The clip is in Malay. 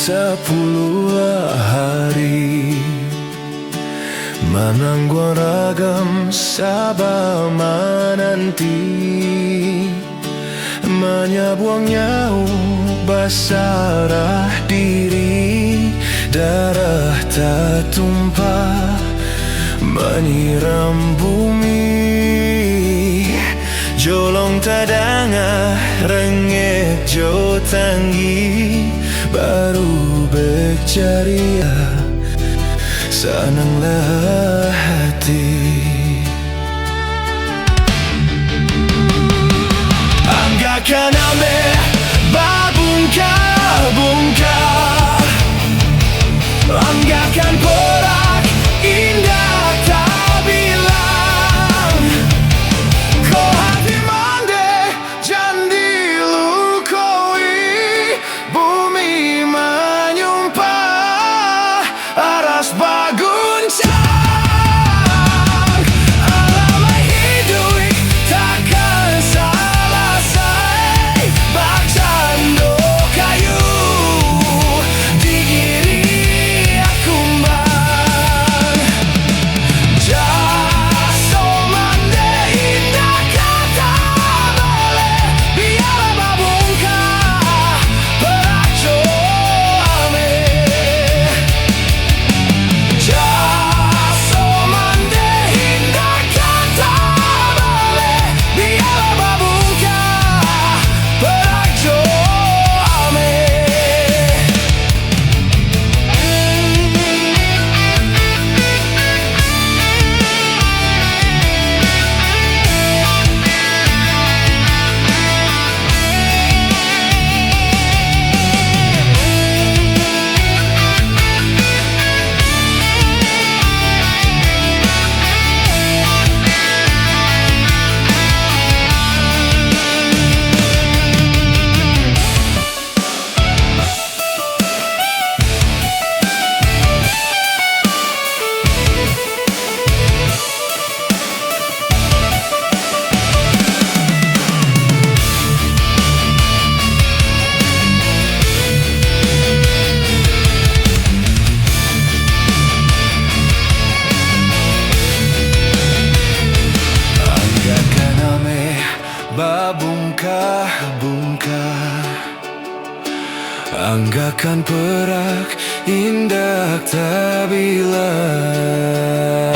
10 hari Manangguang ragam sabah menanti Menyabuang nyawa basarah diri Darah tak tumpah menyiram bumi Jolong tadanga rengek jo tanggi Baru berceria senanglah hati Anggakan ame babungka-bungka Anggakan perak indah tak bilang Kau hati mande jandi lukoi Bumi menyumpah aras baguncang Alamai hidup takkan selesai Bakcando kayu digiri akumbang Jaso mande indah kata boleh Biar babungka beraco ame Jaso mande indah kata boleh Biar babungka beraco ame Babungka-bungka Anggakan perak indah tak bilang